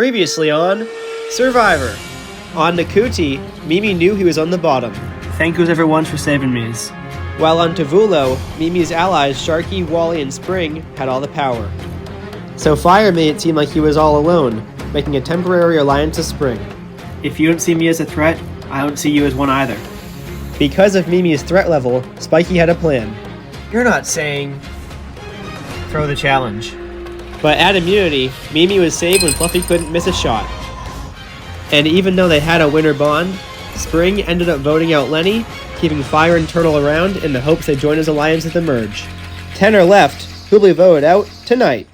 Previously on Survivor. On Nakuti, Mimi knew he was on the bottom. Thank yous everyone for saving me. While on Tavulo, Mimi's allies Sharky, Wally, and Spring had all the power. So Fire made it seem like he was all alone, making a temporary alliance with Spring. If you don't see me as a threat, I don't see you as one either. Because of Mimi's threat level, Spiky had a plan. You're not saying... Throw the challenge. But at immunity, Mimi was saved when Fluffy couldn't miss a shot. And even though they had a winner bond, Spring ended up voting out Lenny, keeping Fire and Turtle around in the hopes they'd join his alliance at the merge. 10 are left, who'll be voted out tonight.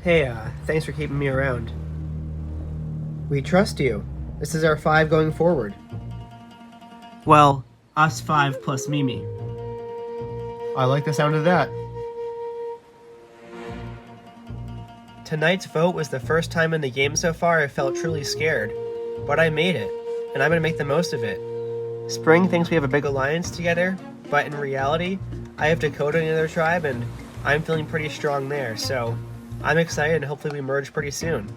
Hey, thanks for keeping me around. We trust you. This is our 5 going forward. Well, us 5 plus Mimi. I like the sound of that. Tonight's vote was the first time in the game so far I felt truly scared. But I made it, and I'm gonna make the most of it. Spring thinks we have a big alliance together, but in reality, I have Dakota in their tribe, and I'm feeling pretty strong there, so I'm excited and hopefully we merge pretty soon.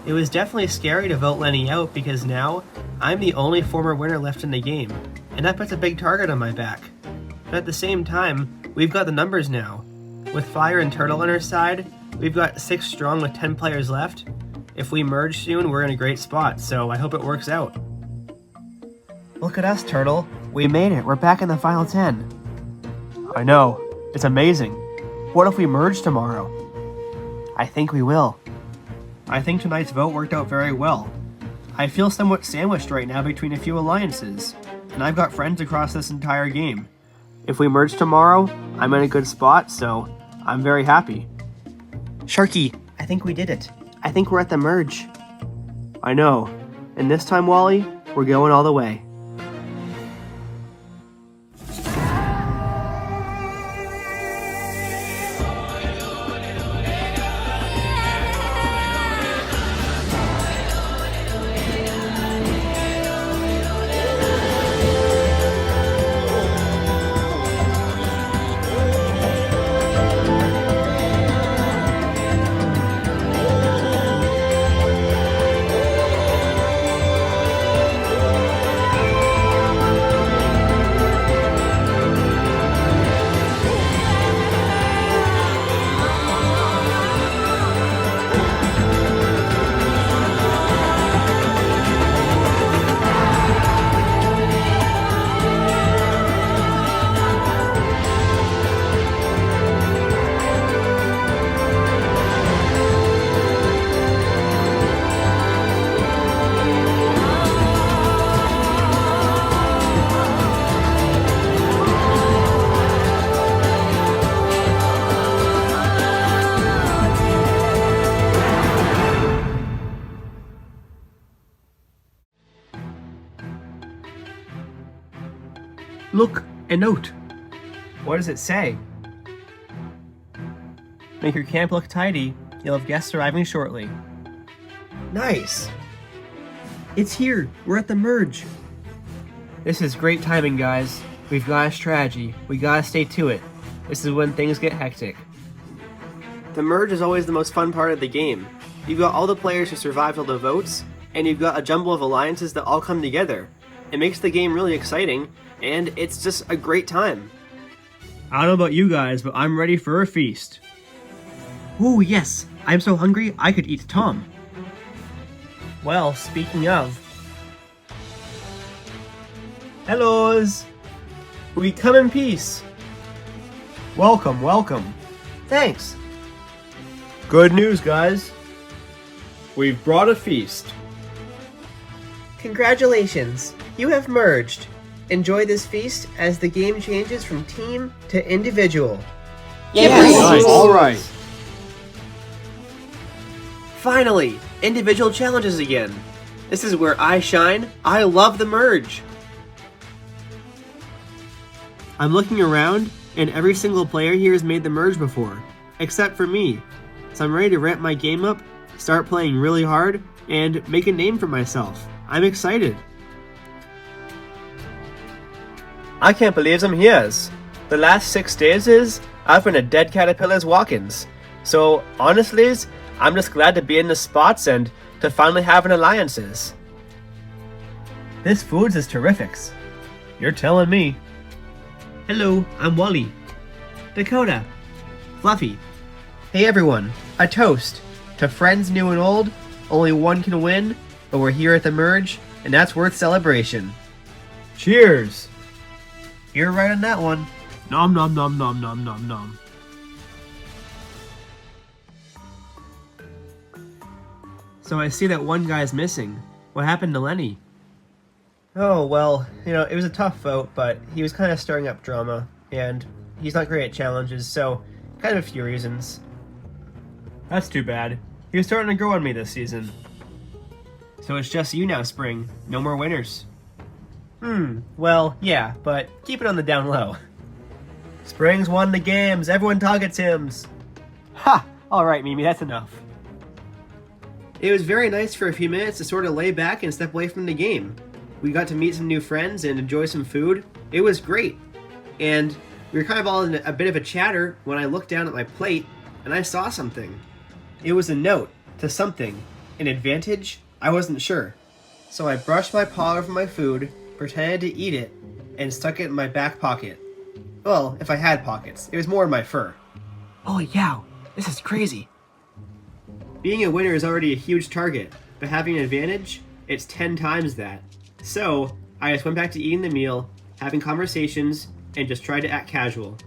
It was definitely scary to vote Lenny out because now I'm the only former winner left in the game, and that puts a big target on my back. But at the same time, we've got the numbers now. With Fire and Turtle on our side, we've got 6 strong with 10 players left. If we merge soon, we're in a great spot, so I hope it works out. Look at us, Turtle. We made it. We're back in the final 10. I know. It's amazing. What if we merge tomorrow? I think we will. I think tonight's vote worked out very well. I feel somewhat sandwiched right now between a few alliances, and I've got friends across this entire game. If we merge tomorrow, I'm in a good spot, so I'm very happy. Sharky, I think we did it. I think we're at the merge. I know. And this time, Wally, we're going all the way. Look, a note. What does it say? Make your camp look tidy. You'll have guests arriving shortly. Nice. It's here. We're at the merge. This is great timing, guys. We've got a strategy. We gotta stay to it. This is when things get hectic. The merge is always the most fun part of the game. You've got all the players who survive till the votes, and you've got a jumble of alliances that all come together. It makes the game really exciting, and it's just a great time. I don't know about you guys, but I'm ready for a feast. Ooh, yes. I'm so hungry, I could eat Tom. Well, speaking of... Hellos! We come in peace. Welcome, welcome. Thanks. Good news, guys. We've brought a feast. Congratulations. You have merged. Enjoy this feast as the game changes from team to individual. Yes. All right. Finally, individual challenges again. This is where I shine. I love the merge. I'm looking around, and every single player here has made the merge before, except for me. So I'm ready to ramp my game up, start playing really hard, and make a name for myself. I'm excited. I can't believe I'm here. The last 6 days I've been a dead caterpillar's walk-ins. So honestly, I'm just glad to be in the spots and to finally having alliances. This food is terrific. You're telling me. Hello, I'm Wally. Dakota. Fluffy. Hey everyone, a toast. To friends new and old, only one can win, but we're here at the merge, and that's worth celebration. Cheers! You're right on that one. Nom nom nom nom nom nom nom. So I see that one guy's missing. What happened to Lenny? Oh, well, it was a tough vote, but he was kind of stirring up drama, and he's not great at challenges, so kind of a few reasons. That's too bad. He was starting to grow on me this season. So it's just you now, Spring. No more winners. Well, yeah, but keep it on the down low. Spring's won the games. Everyone targets him. Ha! Alright, Mimi, that's enough. It was very nice for a few minutes to sort of lay back and step away from the game. We got to meet some new friends and enjoy some food. It was great. And we were kind of all in a bit of a chatter when I looked down at my plate and I saw something. It was a note to something. An advantage? I wasn't sure. So I brushed my paw over my food, pretended to eat it, and stuck it in my back pocket. Well, if I had pockets. It was more in my fur. Holy cow, this is crazy. Being a winner is already a huge target, but having an advantage, it's 10 times that. So, I just went back to eating the meal, having conversations, and just tried to act casual.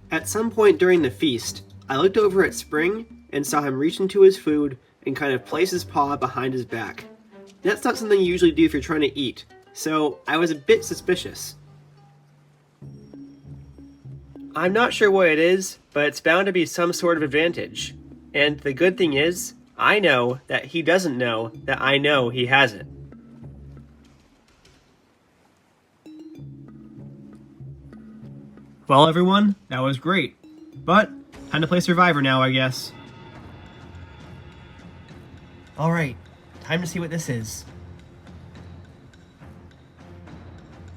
At some point during the feast, I looked over at Spring and saw him reach into his food and kind of place his paw behind his back. That's not something you usually do if you're trying to eat, so I was a bit suspicious. I'm not sure what it is, but it's bound to be some sort of advantage. And the good thing is, I know that he doesn't know that I know he has it. Well, everyone, that was great. But, time to play Survivor now, I guess. Alright, time to see what this is.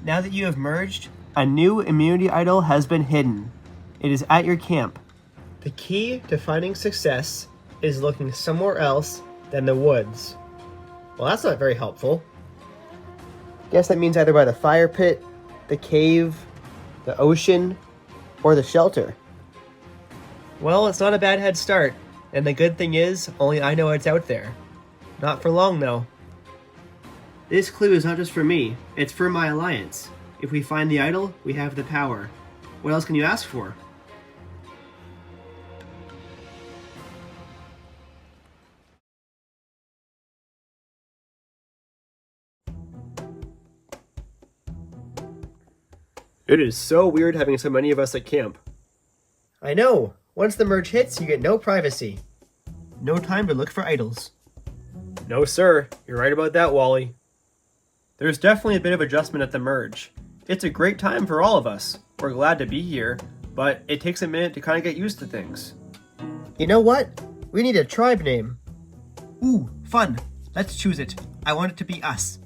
Now that you have merged, a new immunity idol has been hidden. It is at your camp. The key to finding success is looking somewhere else than the woods. Well, that's not very helpful. Guess that means either by the fire pit, the cave, the ocean, or the shelter. Well, it's not a bad head start, and the good thing is, only I know it's out there. Not for long, though. This clue is not just for me, it's for my alliance. If we find the idol, we have the power. What else can you ask for? It is so weird having so many of us at camp. I know. Once the merge hits, you get no privacy. No time to look for idols. No, sir. You're right about that, Wally. There's definitely a bit of adjustment at the merge. It's a great time for all of us. We're glad to be here, but it takes a minute to kind of get used to things. You know what? We need a tribe name. Ooh, fun. Let's choose it. I want it to be us.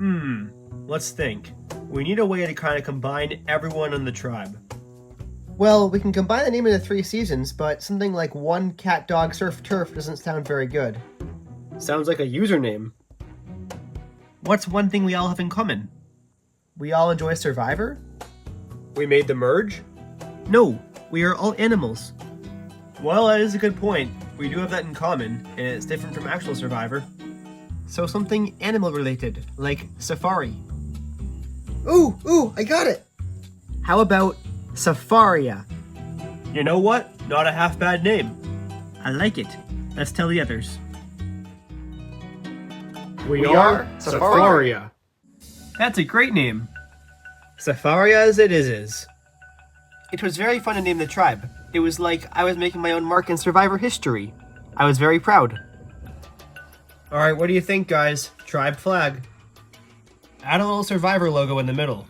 Let's think. We need a way to kind of combine everyone in the tribe. Well, we can combine the name of the 3 seasons, but something like One Cat Dog Surf Turf doesn't sound very good. Sounds like a username. What's one thing we all have in common? We all enjoy Survivor? We made the merge? No, we are all animals. Well, that is a good point. We do have that in common, and it's different from actual Survivor. So something animal related, like safari. Ooh, I got it! How about Safaria? You know what? Not a half bad name. I like it. Let's tell the others. We are Safaria. That's a great name. Safaria as it is. It was very fun to name the tribe. It was like I was making my own mark in Survivor history. I was very proud. Alright, what do you think, guys? Tribe flag. Add a little Survivor logo in the middle.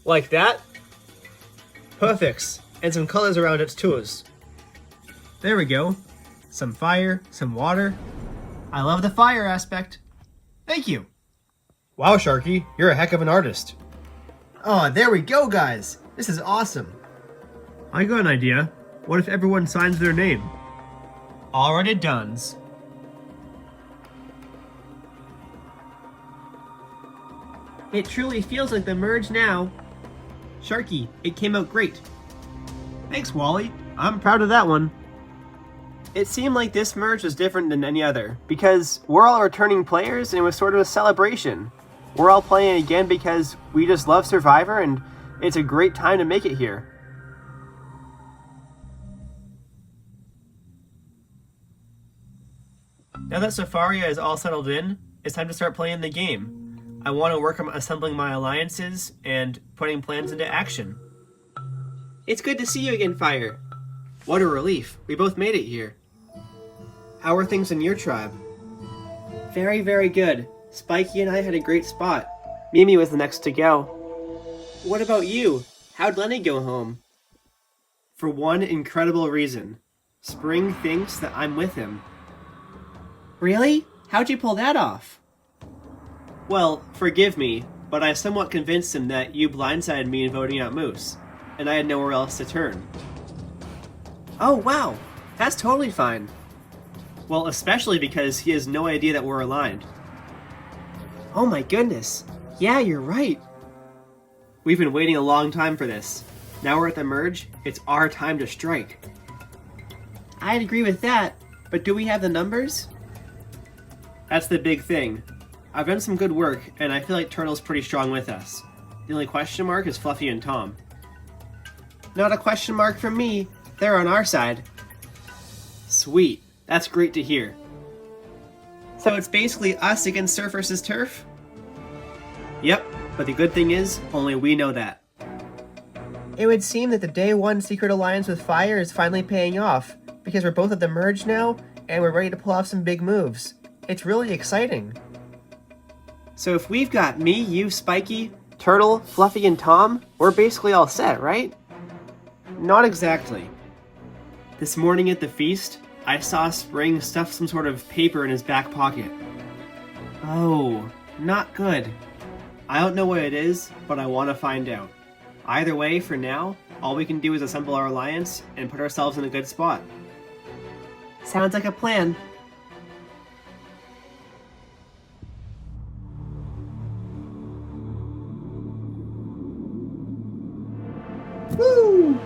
Like that? Perfect. And some colors around its toes. There we go. Some fire, some water. I love the fire aspect. Thank you. Wow, Sharky, you're a heck of an artist. Oh, there we go, guys. This is awesome. I got an idea. What if everyone signs their name? Already done's. It truly feels like the merge now. Sharky, it came out great. Thanks, Wally. I'm proud of that one. It seemed like this merge was different than any other, because we're all returning players and it was sort of a celebration. We're all playing again because we just love Survivor and it's a great time to make it here. Now that Safaria is all settled in, it's time to start playing the game. I want to work on assembling my alliances and putting plans into action. It's good to see you again, Fire. What a relief. We both made it here. How are things in your tribe? Very, very good. Spiky and I had a great spot. Mimi was the next to go. What about you? How'd Lenny go home? For one incredible reason. Spring thinks that I'm with him. Really? How'd you pull that off? Well, forgive me, but I somewhat convinced him that you blindsided me in voting out Moose, and I had nowhere else to turn. Oh, wow. That's totally fine. Well, especially because he has no idea that we're aligned. Oh my goodness. Yeah, you're right. We've been waiting a long time for this. Now we're at the merge, it's our time to strike. I'd agree with that, but do we have the numbers? That's the big thing. I've done some good work, and I feel like Turtle's pretty strong with us. The only question mark is Fluffy and Tom. Not a question mark from me. They're on our side. Sweet. That's great to hear. So it's basically us against Surf versus Turf? Yep, but the good thing is, only we know that. It would seem that the Day 1 secret alliance with Fire is finally paying off, because we're both at the merge now, and we're ready to pull off some big moves. It's really exciting. So if we've got me, you, Spiky, Turtle, Fluffy, and Tom, we're basically all set, right? Not exactly. This morning at the feast, I saw Spring stuff some sort of paper in his back pocket. Oh, not good. I don't know what it is, but I want to find out. Either way, for now, all we can do is assemble our alliance and put ourselves in a good spot. Sounds like a plan. Woo!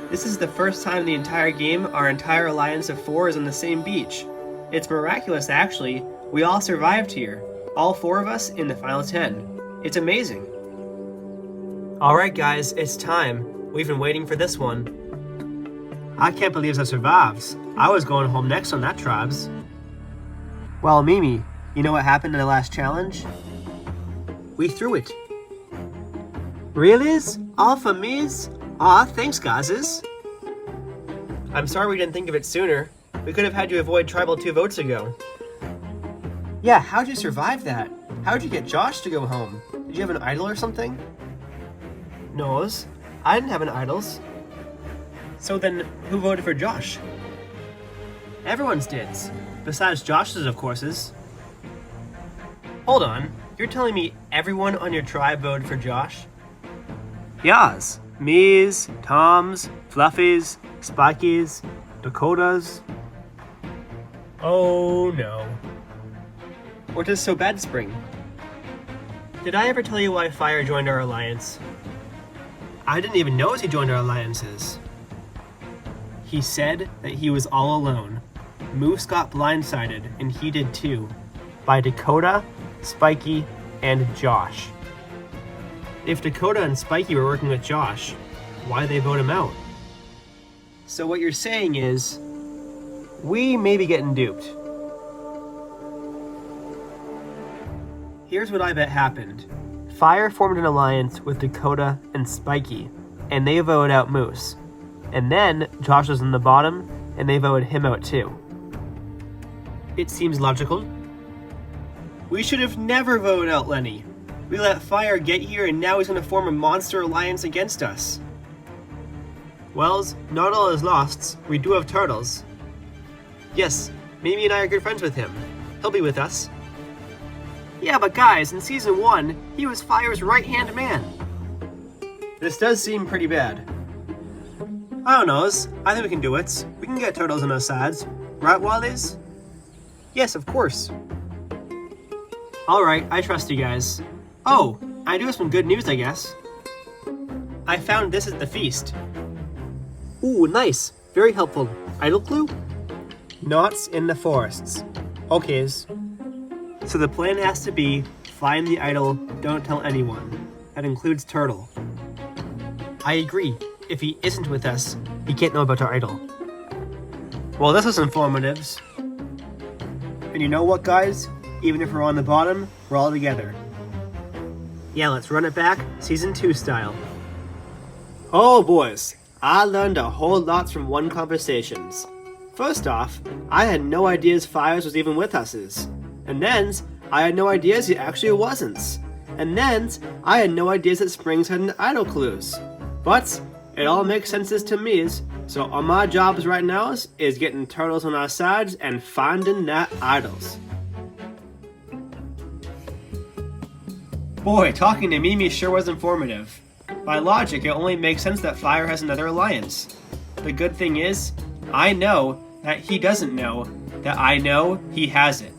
This is the first time in the entire game our entire alliance of 4 is on the same beach. It's miraculous, actually. We all survived here. All 4 of us in the final 10. It's amazing. Alright guys, it's time. We've been waiting for this one. I can't believe I survived. I was going home next on that tribes. Well, Mimi, you know what happened in the last challenge? We threw it. Realies? All for me's? Aw, thanks, guys. I'm sorry we didn't think of it sooner. We could have had you avoid Tribal 2 votes ago. Yeah, how'd you survive that? How'd you get Josh to go home? Did you have an idol or something? No's. I didn't have an idols. So then, who voted for Josh? Everyone's did. Besides Josh's, of course. Hold on. You're telling me everyone on your tribe voted for Josh? Yas. Me's, Tom's, Fluffy's, Spiky's, Dakota's. Oh no. What is so bad, Spring? Did I ever tell you why Fire joined our alliance? I didn't even know he joined our alliances. He said that he was all alone. Moose got blindsided, and he did too, by Dakota, Spiky, and Josh. If Dakota and Spiky were working with Josh, why did they vote him out? So what you're saying is, we may be getting duped. Here's what I bet happened. Fire formed an alliance with Dakota and Spiky, and they voted out Moose. And then Josh was in the bottom, and they voted him out too. It seems logical. We should have never voted out Lenny. We let Fire get here and now he's going to form a monster alliance against us. Wells, not all is lost. We do have turtles. Yes, Mimi and I are good friends with him. He'll be with us. Yeah, but guys, in Season 1, he was Fire's right-hand man. This does seem pretty bad. I don't know, I think we can do it. We can get turtles on our sides. Right, Wallies? Yes, of course. Alright, I trust you guys. Oh, I do have some good news, I guess. I found this at the feast. Ooh, nice. Very helpful. Idol clue? Knots in the forests. Okays. So the plan has to be, find the idol, don't tell anyone. That includes Turtle. I agree. If he isn't with us, he can't know about our idol. Well, this was informative. And you know what, guys? Even if we're on the bottom, we're all together. Yeah, let's run it back, Season 2 style. Oh, boys. I learned a whole lot from one conversations. First off, I had no ideas Fires was even with us. And then, I had no ideas he actually wasn't. And then, I had no ideas that Springs had an idol clues. But, it all makes sense to me, so all my jobs right now is getting turtles on our sides and finding that idols. Boy, talking to Mimi sure was informative. By logic, it only makes sense that Fire has another alliance. The good thing is, I know that he doesn't know that I know he has it.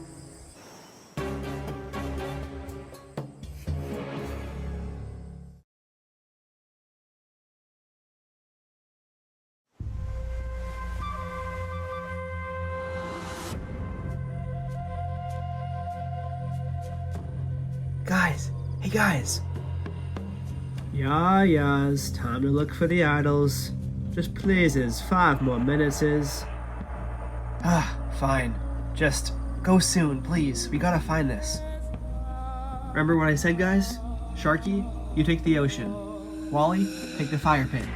Guys, hey guys. Yes, time to look for the idols. Just pleases, 5 more minutes is. Fine. Just go soon, please. We gotta find this. Remember what I said, guys? Sharky, you take the ocean. Wally, take the fire pit.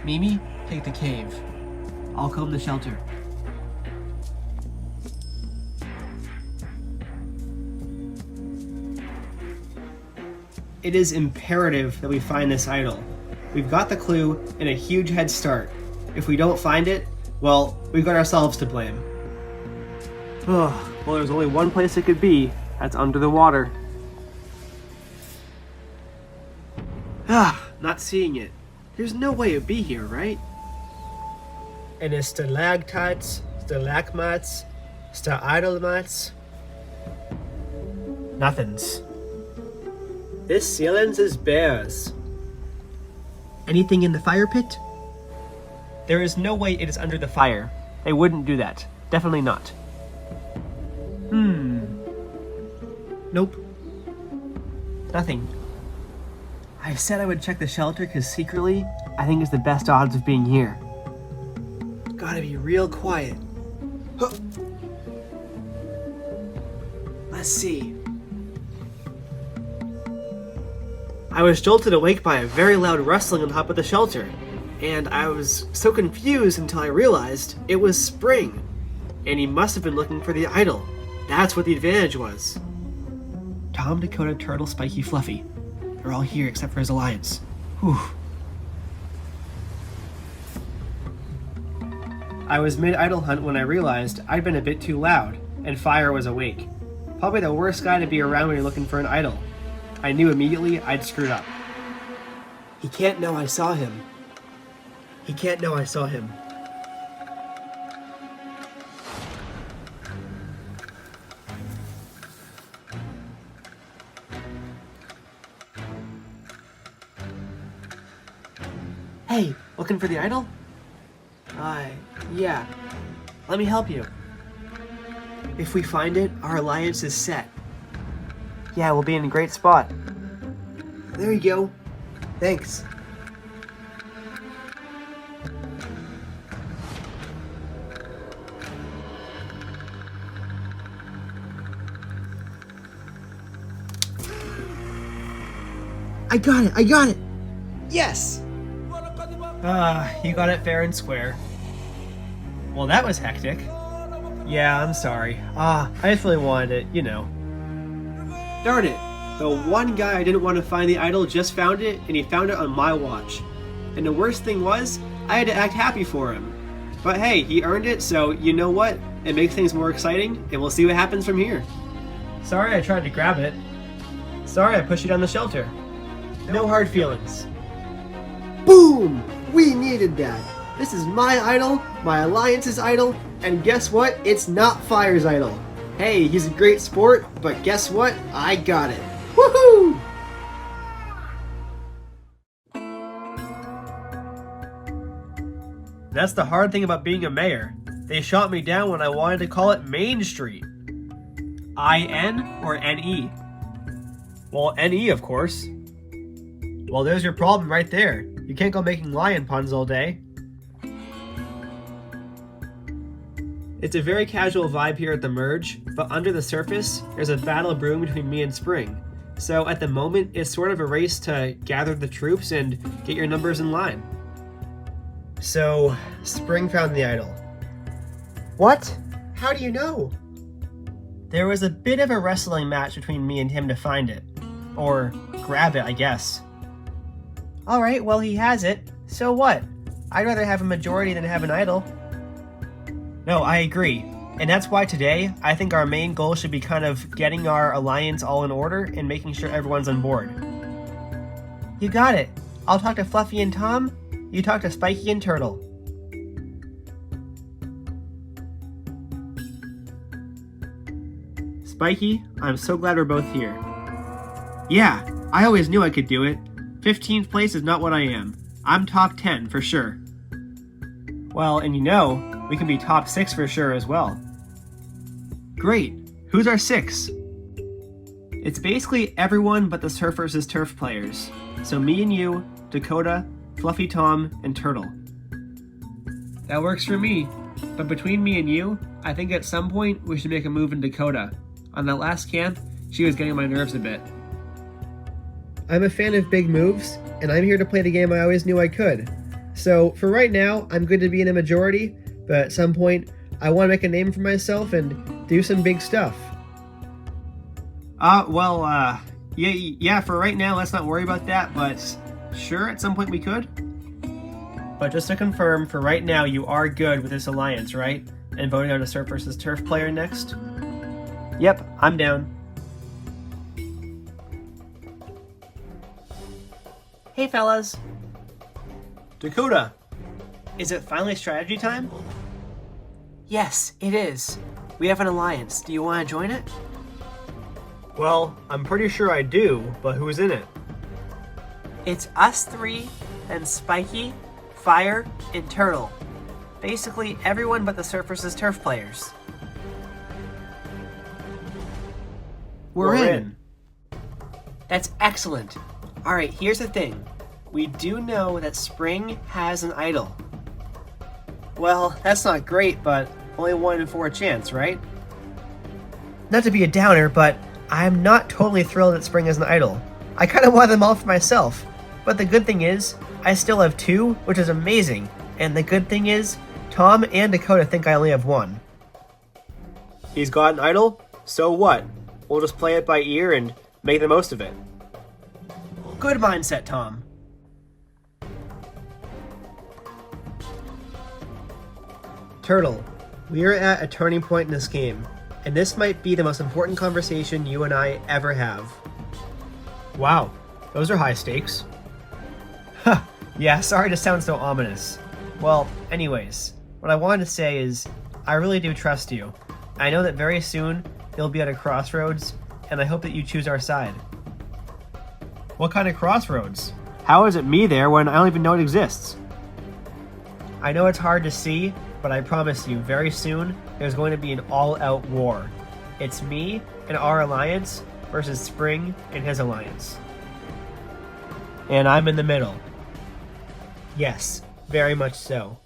Mimi, take the cave. I'll comb the shelter. It is imperative that we find this idol. We've got the clue and a huge head start. If we don't find it, well, we've got ourselves to blame. Well, there's only one place it could be. That's under the water. Not seeing it. There's no way it'd be here, right? And it's stalactites, stalagmites, idolmites. Nothings. This ceilings is bears. Anything in the fire pit? There is no way it is under the fire. They wouldn't do that. Definitely not. Nope. Nothing. I said I would check the shelter because secretly, I think it's the best odds of being here. Gotta be real quiet. Huh. Let's see. I was jolted awake by a very loud rustling on top of the shelter, and I was so confused until I realized it was Spring, and he must have been looking for the idol. That's what the advantage was. Tom, Dakota, Turtle, Spiky, Fluffy. They're all here except for his alliance. Whew. I was mid-idol hunt when I realized I'd been a bit too loud, and Fire was awake. Probably the worst guy to be around when you're looking for an idol. I knew immediately I'd screwed up. He can't know I saw him. He can't know I saw him. Hey, looking for the idol? Yeah. Let me help you. If we find it, our alliance is set. Yeah, we'll be in a great spot. There you go. Thanks. I got it! Yes! You got it fair and square. Well, that was hectic. Yeah, I'm sorry. I just really wanted it, you know. Darn it! The one guy I didn't want to find the idol just found it, and he found it on my watch. And the worst thing was, I had to act happy for him. But hey, he earned it, so you know what? It makes things more exciting, and we'll see what happens from here. Sorry I tried to grab it. Sorry I pushed you down the shelter. No hard feelings. Boom! We needed that. This is my idol, my alliance's idol, and guess what? It's not Fire's idol. Hey, he's a great sport, but guess what? I got it. Woohoo! That's the hard thing about being a mayor. They shot me down when I wanted to call it Main Street. I-N or N-E? Well, N-E, of course. Well, there's your problem right there. You can't go making lion puns all day. It's a very casual vibe here at the Merge, but under the surface, there's a battle brewing between me and Spring. So at the moment, it's sort of a race to gather the troops and get your numbers in line. So, Spring found the idol. What? How do you know? There was a bit of a wrestling match between me and him to find it. Or grab it, I guess. Alright, well he has it. So what? I'd rather have a majority than have an idol. No, I agree. And that's why today, I think our main goal should be kind of getting our alliance all in order and making sure everyone's on board. You got it. I'll talk to Fluffy and Tom. You talk to Spiky and Turtle. Spiky, I'm so glad we're both here. Yeah, I always knew I could do it. 15th place is not what I am. I'm top 10 for sure. Well, and you know, we can be top 6 for sure as well. Great. Who's our 6? It's basically everyone but the Surf vs. Turf players. So me and you, Dakota, Fluffy Tom, and Turtle. That works for me. But between me and you, I think at some point we should make a move in Dakota. On that last camp, she was getting on my nerves a bit. I'm a fan of big moves, and I'm here to play the game I always knew I could. So for right now, I'm good to be in a majority, but at some point, I want to make a name for myself and do some big stuff. Yeah, for right now, let's not worry about that, but sure, at some point we could. But just to confirm, for right now, you are good with this alliance, right? And voting on a Surf vs. Turf player next? Yep, I'm down. Hey fellas. Dakota, is it finally strategy time? Yes, it is. We have an alliance. Do you want to join it? Well, I'm pretty sure I do, but who's in it? It's us three, and Spiky, Fire, and Turtle. Basically everyone but the Surf vs. Turf players. We're in. That's excellent. Alright, here's the thing. We do know that Spring has an idol. Well, that's not great, but only 1 in 4 chance, right? Not to be a downer, but I'm not totally thrilled that Spring has an idol. I kind of want them all for myself. But the good thing is, I still have 2, which is amazing. And the good thing is, Tom and Dakota think I only have 1. He's got an idol? So what? We'll just play it by ear and make the most of it. Good mindset, Tom. Turtle, we are at a turning point in this game, and this might be the most important conversation you and I ever have. Wow, those are high stakes. Huh, yeah, sorry to sound so ominous. Well, anyways, what I wanted to say is, I really do trust you. I know that very soon, you'll be at a crossroads, and I hope that you choose our side. What kind of crossroads? How is it me there when I don't even know it exists? I know it's hard to see, but I promise you, very soon, there's going to be an all-out war. It's me and our alliance versus Spring and his alliance. And I'm in the middle. Yes, very much so.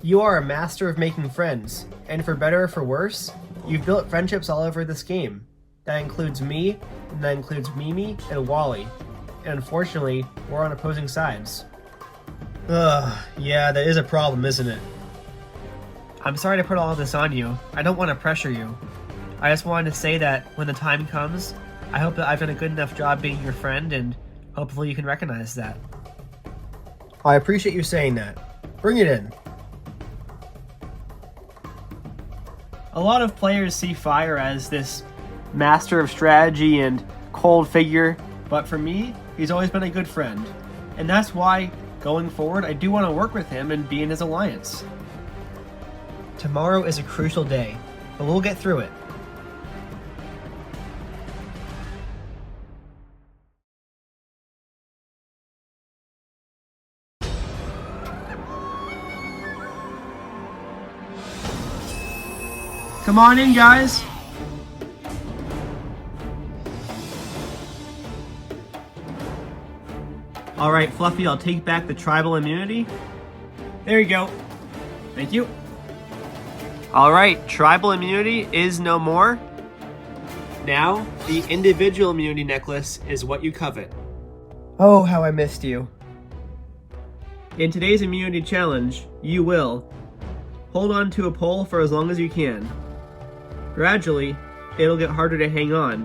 You are a master of making friends, and for better or for worse, you've built friendships all over this game. That includes me, and that includes Mimi and Wally. And unfortunately, we're on opposing sides. Ugh, yeah, that is a problem, isn't it? I'm sorry to put all of this on you. I don't want to pressure you. I just wanted to say that when the time comes, I hope that I've done a good enough job being your friend, and hopefully you can recognize that. I appreciate you saying that. Bring it in. A lot of players see Fire as this master of strategy and cold figure, but for me, he's always been a good friend. And that's why, going forward, I do want to work with him and be in his alliance. Tomorrow is a crucial day, but we'll get through it. Come on in, guys. Alright, Fluffy, I'll take back the tribal immunity. There you go. Thank you. Alright, tribal immunity is no more. Now, the individual immunity necklace is what you covet. Oh, how I missed you. In today's immunity challenge, you will hold on to a pole for as long as you can. Gradually, it'll get harder to hang on.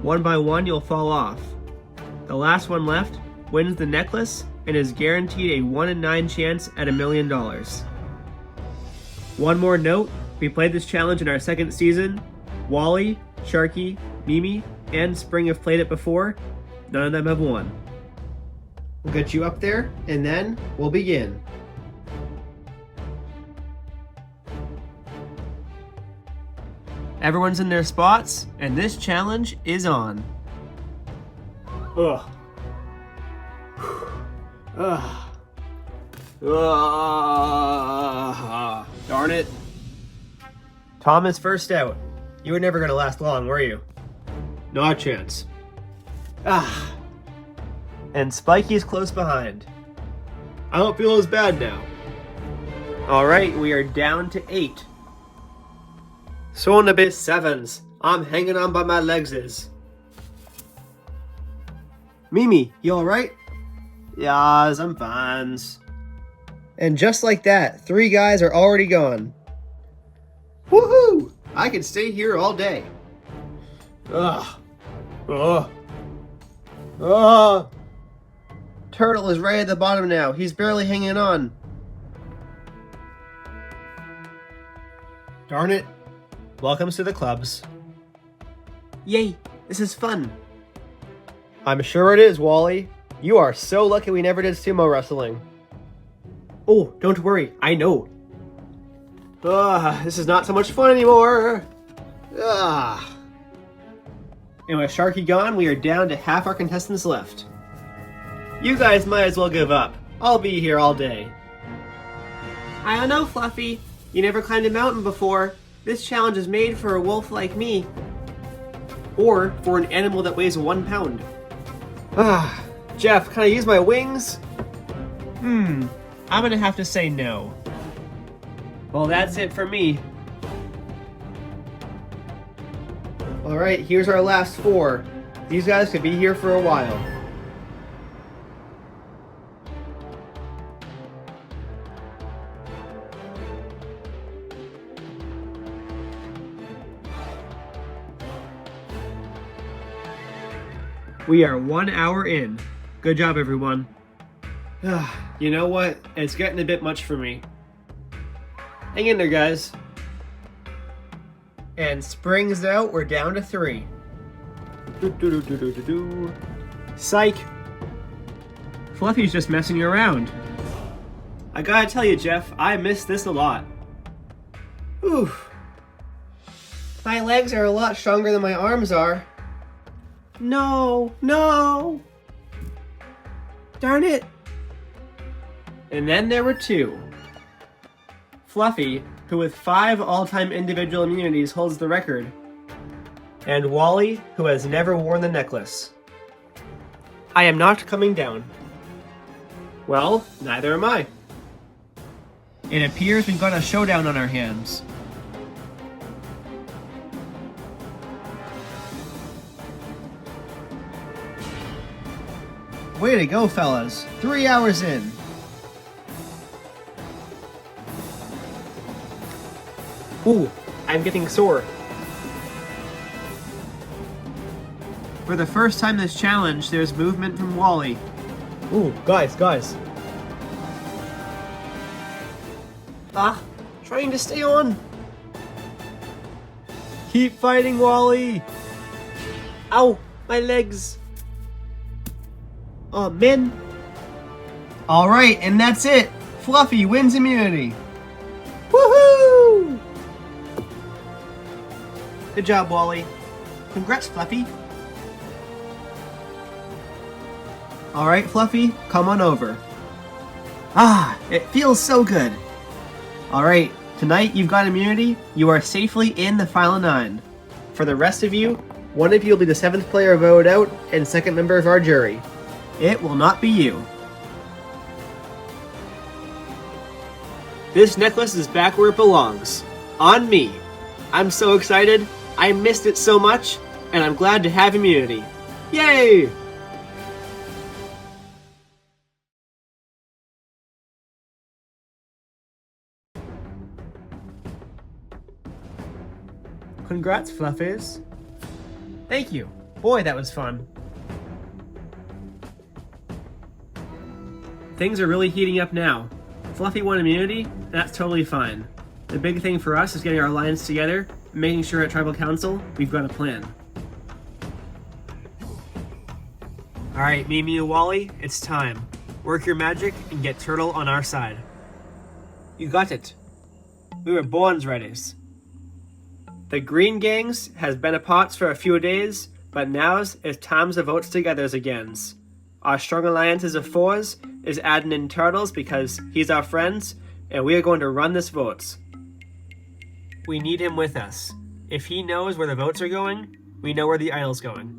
One by one, you'll fall off. The last one left wins the necklace and is guaranteed a 1 in 9 chance at $1 million. One more note, we played this challenge in our second season. Wally, Sharky, Mimi, and Spring have played it before. None of them have won. We'll get you up there, and then we'll begin. Everyone's in their spots, and this challenge is on. Ugh. Ugh. Ugh. Darn it. Tom is first out. You were never going to last long, were you? Not a chance. Ah. And Spiky's close behind. I don't feel as bad now. Alright, we are down to 8. So in a bit 7s. I'm hanging on by my legses. Mimi, you alright? Yas, I'm fine. And just like that, 3 guys are already gone. Woohoo! I could stay here all day. Ugh. Ugh. Ugh. Turtle is right at the bottom now. He's barely hanging on. Darn it. Welcome to the clubs. Yay, this is fun. I'm sure it is, Wally. You are so lucky we never did sumo wrestling. Oh, don't worry, I know. This is not so much fun anymore. And with Sharky gone, we are down to half our contestants left. You guys might as well give up. I'll be here all day. I don't know, Fluffy. You never climbed a mountain before. This challenge is made for a wolf like me. Or for an animal that weighs 1 pound. Jeff, can I use my wings? I'm gonna have to say no. Well, that's it for me. Alright, here's our last 4. These guys could be here for a while. We are 1 hour in. Good job, everyone. You know what? It's getting a bit much for me. Hang in there, guys. And Spring's out, we're down to 3. Psych! Fluffy's just messing around. I gotta tell you, Jeff, I miss this a lot. Oof. My legs are a lot stronger than my arms are. No, no! Darn it! And then there were 2. Fluffy, who with 5 all-time individual immunities holds the record. And Wally, who has never worn the necklace. I am not coming down. Well, neither am I. It appears we've got a showdown on our hands. Way to go, fellas. 3 hours in. Ooh, I'm getting sore. For the first time this challenge, there's movement from Wally. Ooh, guys. Ah, trying to stay on. Keep fighting, Wally! Ow, my legs. Oh, man. Alright, and that's it. Fluffy wins immunity. Woohoo! Good job, Wally. Congrats, Fluffy. Alright, Fluffy, come on over. Ah, it feels so good. Alright, tonight you've got immunity. You are safely in the final 9. For the rest of you, one of you will be the 7th player voted out and 2nd member of our jury. It will not be you. This necklace is back where it belongs. On me. I'm so excited. I missed it so much, and I'm glad to have immunity. Yay! Congrats, Fluffies. Thank you. Boy, that was fun. Things are really heating up now. Fluffy won immunity, that's totally fine. The big thing for us is getting our alliance together and making sure at Tribal Council we've got a plan. Alright, Mimi and Wally, it's time. Work your magic and get Turtle on our side. You got it. We were born ready. The Green Gangs has been apart for a few days, but now's it's time to vote together again. Our strong alliances of 4s is adding in Turtles because he's our friends, and we are going to run this votes. We need him with us. If he knows where the votes are going, we know where the idol's going.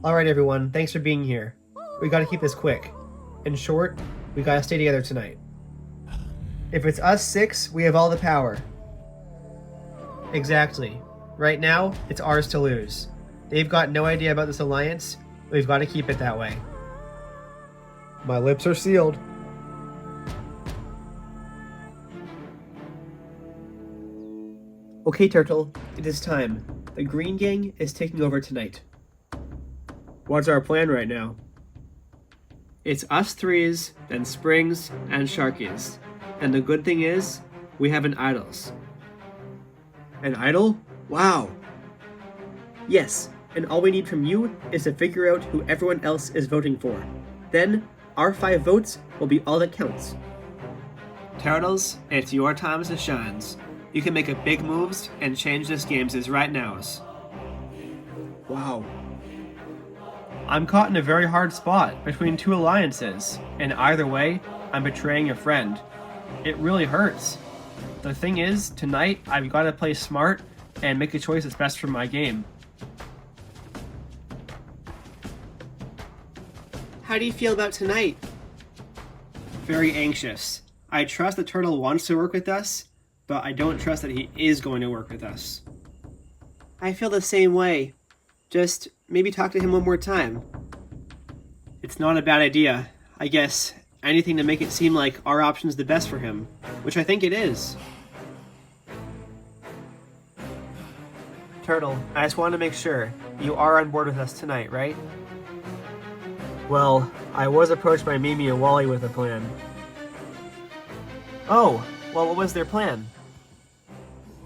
Alright everyone, thanks for being here. We gotta keep this quick. In short, we gotta stay together tonight. If it's us 6, we have all the power. Exactly. Right now, it's ours to lose. They've got no idea about this alliance. We've got to keep it that way. My lips are sealed. Okay, Turtle, it is time. The Green Gang is taking over tonight. What's our plan right now? It's us 3s, then Springs, and Sharkies. And the good thing is, we have an idols. An idol? Wow. Yes, and all we need from you is to figure out who everyone else is voting for. Then, our 5 votes will be all that counts. Turtles, it's your time to shine. You can make a big moves and change this game right now. Wow. I'm caught in a very hard spot between 2 alliances, and either way, I'm betraying a friend. It really hurts. The thing is, tonight I've got to play smart and make a choice that's best for my game. How do you feel about tonight? Very anxious. I trust the Turtle wants to work with us, but I don't trust that he is going to work with us. I feel the same way. Just maybe talk to him one more time. It's not a bad idea. I guess anything to make it seem like our option's the best for him, which I think it is. Turtle, I just want to make sure you are on board with us tonight, right? Well, I was approached by Mimi and Wally with a plan. Oh, well, what was their plan?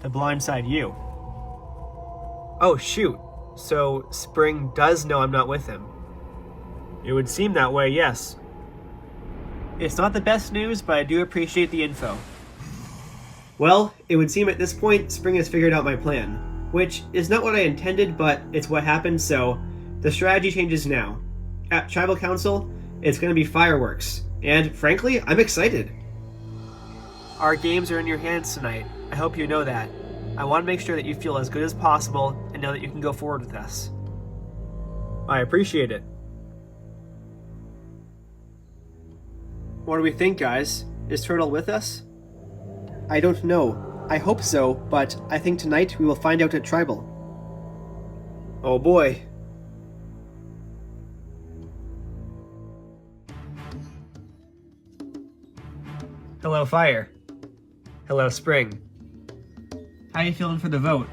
To blindside you. Oh, shoot. So, Spring does know I'm not with him. It would seem that way, yes. It's not the best news, but I do appreciate the info. Well, it would seem at this point, Spring has figured out my plan. Which is not what I intended, but it's what happened, so the strategy changes now. At Tribal Council, it's going to be fireworks. And frankly, I'm excited. Our games are in your hands tonight. I hope you know that. I want to make sure that you feel as good as possible and know that you can go forward with us. I appreciate it. What do we think, guys? Is Turtle with us? I don't know. I hope so, but I think tonight we will find out at Tribal. Oh boy. Hello, Fire. Hello, Spring. How you feeling for the vote?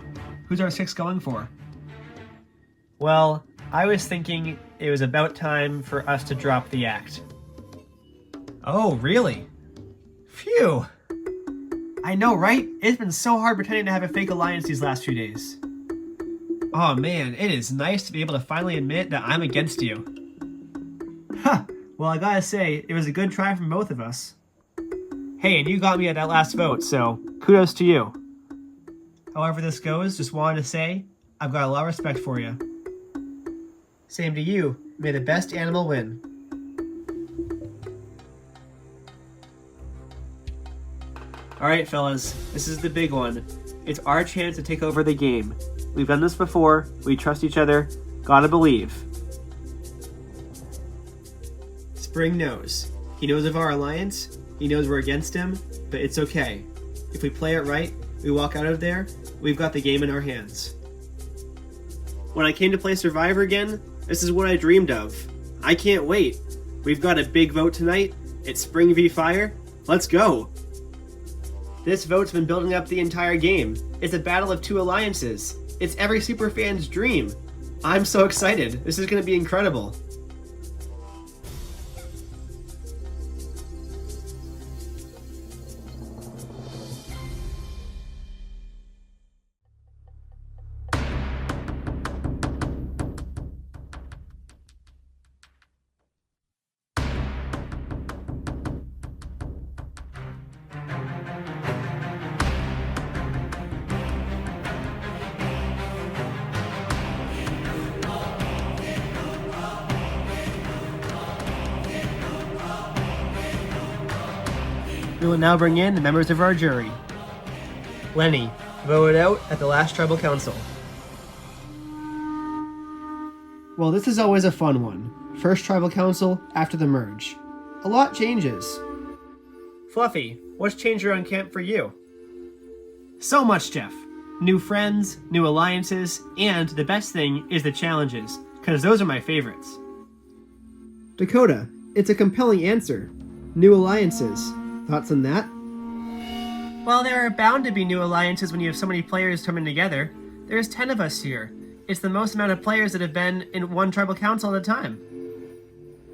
Who's our 6 going for? Well, I was thinking it was about time for us to drop the act. Oh, really? Phew. I know, right? It's been so hard pretending to have a fake alliance these last few days. Oh man, it is nice to be able to finally admit that I'm against you. Huh. Well, I gotta say, it was a good try from both of us. Hey, and you got me at that last vote, so kudos to you. However this goes, just wanted to say, I've got a lot of respect for you. Same to you. May the best animal win. Alright fellas, this is the big one. It's our chance to take over the game. We've done this before, we trust each other, gotta believe. Spring knows. He knows of our alliance, he knows we're against him, but it's okay. If we play it right, we walk out of there, we've got the game in our hands. When I came to play Survivor again, this is what I dreamed of. I can't wait. We've got a big vote tonight, it's Spring v Fire, let's go! This vote's been building up the entire game. It's a battle of two alliances. It's every superfan's dream. I'm so excited. This is going to be incredible. We will now bring in the members of our jury. Lenny, voted out at the last tribal council. Well, this is always a fun one. First tribal council after the merge. A lot changes. Fluffy, what's changed around camp for you? So much, Jeff. New friends, new alliances, and the best thing is the challenges, because those are my favorites. Dakota, it's a compelling answer. New alliances. Thoughts on that? Well, there are bound to be new alliances when you have so many players coming together. There's 10 of us here. It's the most amount of players that have been in one tribal council at a time.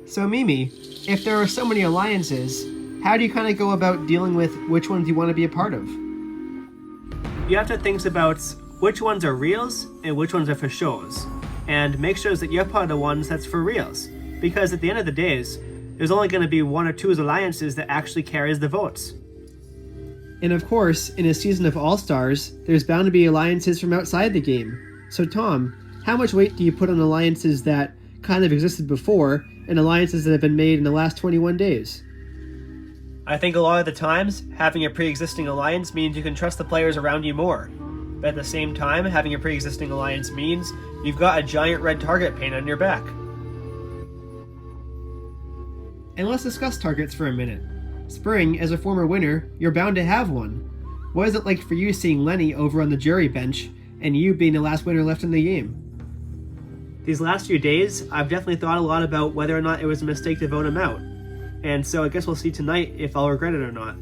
So Mimi, if there are so many alliances, how do you kind of go about dealing with which ones you want to be a part of? You have to think about which ones are reals and which ones are for shows, and make sure that you're part of the ones that's for reals, because at the end of the days, there's only going to be one or two alliances that actually carries the votes. And of course, in a season of All-Stars, there's bound to be alliances from outside the game. So Tom, how much weight do you put on alliances that kind of existed before and alliances that have been made in the last 21 days? I think a lot of the times, having a pre-existing alliance means you can trust the players around you more. But at the same time, having a pre-existing alliance means you've got a giant red target painted on your back. And let's discuss targets for a minute. Spring, as a former winner, you're bound to have one. What is it like for you seeing Lenny over on the jury bench, and you being the last winner left in the game? These last few days, I've definitely thought a lot about whether or not it was a mistake to vote him out. And so I guess we'll see tonight if I'll regret it or not.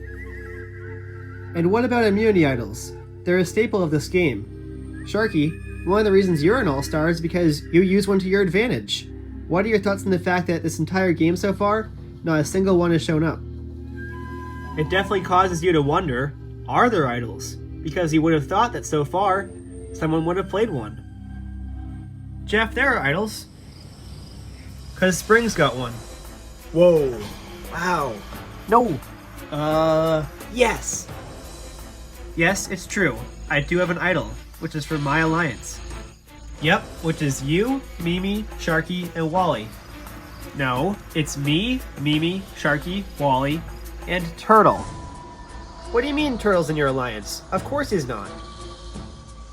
And what about immunity idols? They're a staple of this game. Sharky, one of the reasons you're an all-star is because you use one to your advantage. What are your thoughts on the fact that this entire game so far, not a single one has shown up? It definitely causes you to wonder, are there idols? Because you would have thought that so far, someone would have played one. Jeff, there are idols. Because Spring's got one. Whoa. Wow. No. Yes. Yes, it's true. I do have an idol, which is for my alliance. Yep, which is you, Mimi, Sharky, and Wally. No, it's me, Mimi, Sharky, Wally, and Turtle. What do you mean Turtle's in your alliance? Of course he's not.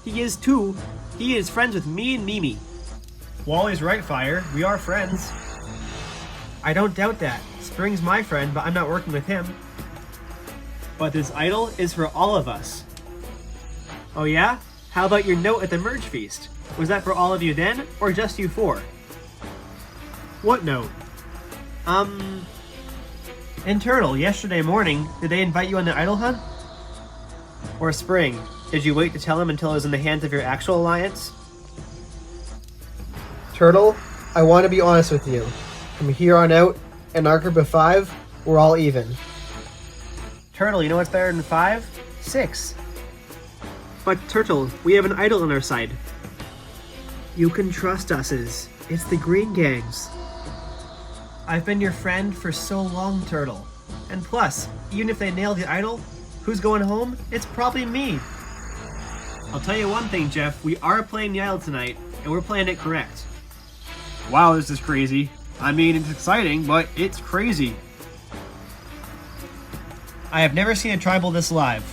He is too. He is friends with me and Mimi. Wally's right, Fire. We are friends. I don't doubt that. Spring's my friend, but I'm not working with him. But this idol is for all of us. Oh yeah? How about your note at the merge feast? Was that for all of you then, or just you four? What note? And Turtle, yesterday morning, did they invite you on the idol hunt? Or Spring, did you wait to tell them until it was in the hands of your actual alliance? Turtle, I want to be honest with you. From here on out, in our group of 5, we're all even. Turtle, you know what's better than 5? 6. But Turtle, we have an idol on our side. You can trust us, it's the Green Gangs. I've been your friend for so long, Turtle. And plus, even if they nail the idol, who's going home? It's probably me. I'll tell you one thing, Jeff, we are playing the idol tonight, and we're playing it correct. Wow, this is crazy. I mean, it's exciting, but it's crazy. I have never seen a tribal this live.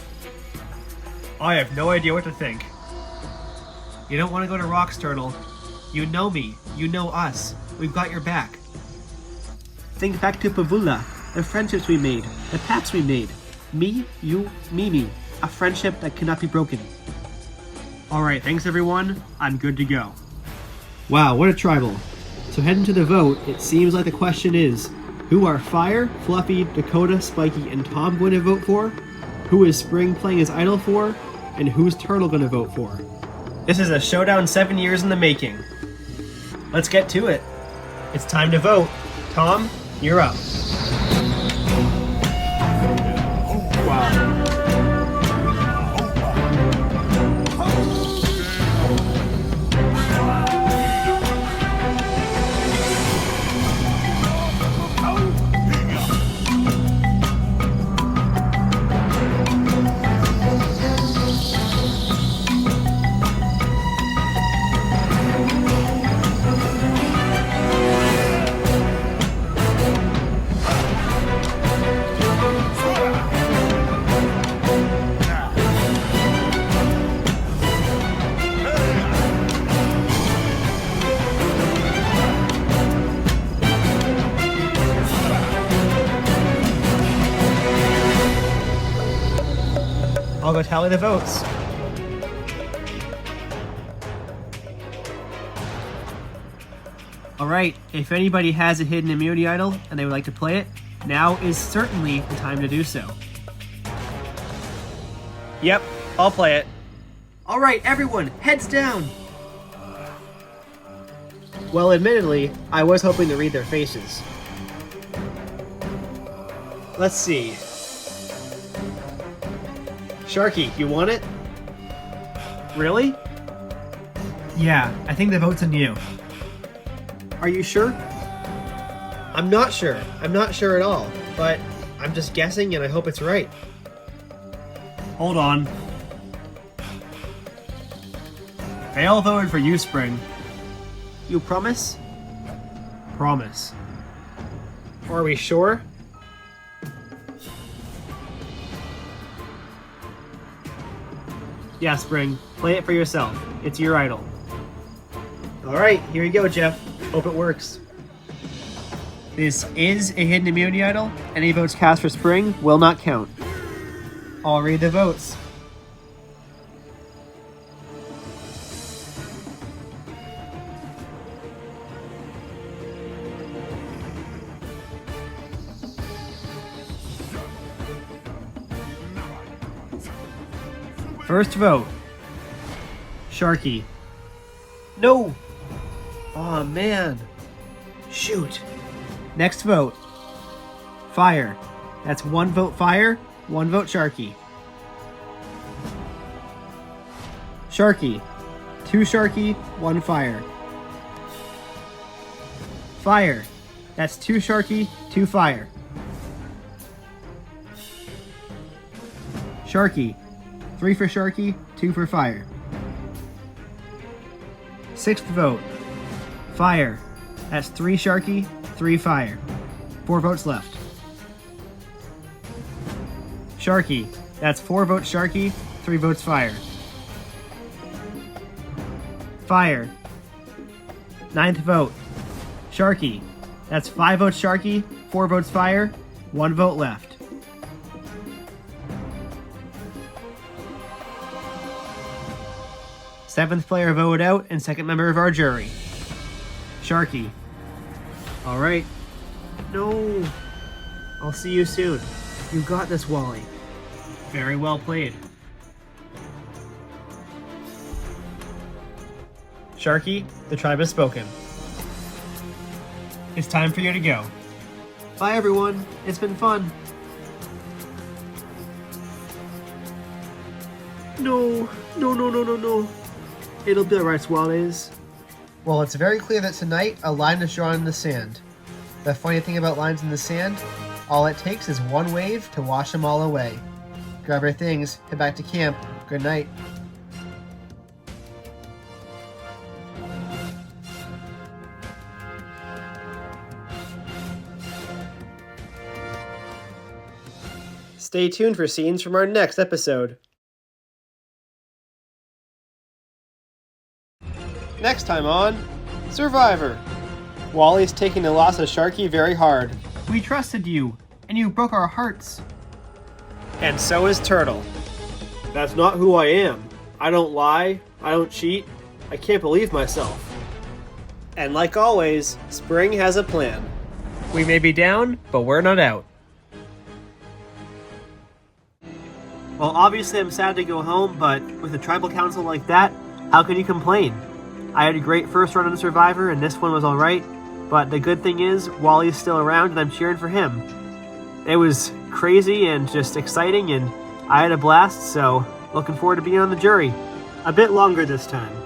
I have no idea what to think. You don't want to go to Rocks, Turtle. You know me. You know us. We've got your back. Think back to Pavula, the friendships we made, the pacts we made. Me, you, Mimi. A friendship that cannot be broken. Alright, thanks everyone. I'm good to go. Wow, what a tribal. So heading to the vote, it seems like the question is, who are Fire, Fluffy, Dakota, Spiky, and Tom going to vote for? Who is Spring playing his idol for? And who's Turtle going to vote for? This is a showdown 7 years in the making. Let's get to it. It's time to vote. Tom, you're up. Wow. I'll go tally the votes. Alright, if anybody has a hidden immunity idol and they would like to play it, now is certainly the time to do so. Yep, I'll play it. Alright, everyone, heads down! Well, admittedly, I was hoping to read their faces. Let's see. Sharky, you want it? Really? Yeah, I think the vote's on you. Are you sure? I'm not sure. I'm not sure at all. But I'm just guessing and I hope it's right. Hold on. They all voted for you, Spring. You promise? Promise. Are we sure? Yeah, Spring. Play it for yourself. It's your idol. Alright, here you go, Jeff. Hope it works. This is a hidden immunity idol. Any votes cast for Spring will not count. I'll read the votes. First vote. Sharky. No! Aw, man. Shoot. Next vote. Fire. That's 1 vote Fire, 1 vote Sharky. Sharky. 2 Sharky, 1 Fire. Fire. That's 2 Sharky, 2 Fire. Sharky. 3 for Sharky, 2 for Fire. Sixth vote. Fire. That's 3 Sharky, 3 Fire. 4 votes left. Sharky. That's 4 votes Sharky, 3 votes Fire. Fire. Ninth vote. Sharky. That's 5 votes Sharky, 4 votes Fire, 1 vote left. Seventh player voted out and second member of our jury. Sharky. Alright. No. I'll see you soon. You got this, Wally. Very well played. Sharky, the tribe has spoken. It's time for you to go. Bye everyone, it's been fun. No. It'll be alright, Swallows. Well, it's very clear that tonight a line is drawn in the sand. The funny thing about lines in the sand, all it takes is one wave to wash them all away. Grab your things, head back to camp. Good night. Stay tuned for scenes from our next episode. Next time on Survivor. Wally's taking the loss of Sharky very hard. We trusted you, and you broke our hearts. And so is Turtle. That's not who I am. I don't lie, I don't cheat, I can't believe myself. And like always, Spring has a plan. We may be down, but we're not out. Well, obviously I'm sad to go home, but with a tribal council like that, how can you complain? I had a great first run on Survivor, and this one was alright, but the good thing is, Wally's still around and I'm cheering for him. It was crazy and just exciting, and I had a blast, so looking forward to being on the jury. A bit longer this time.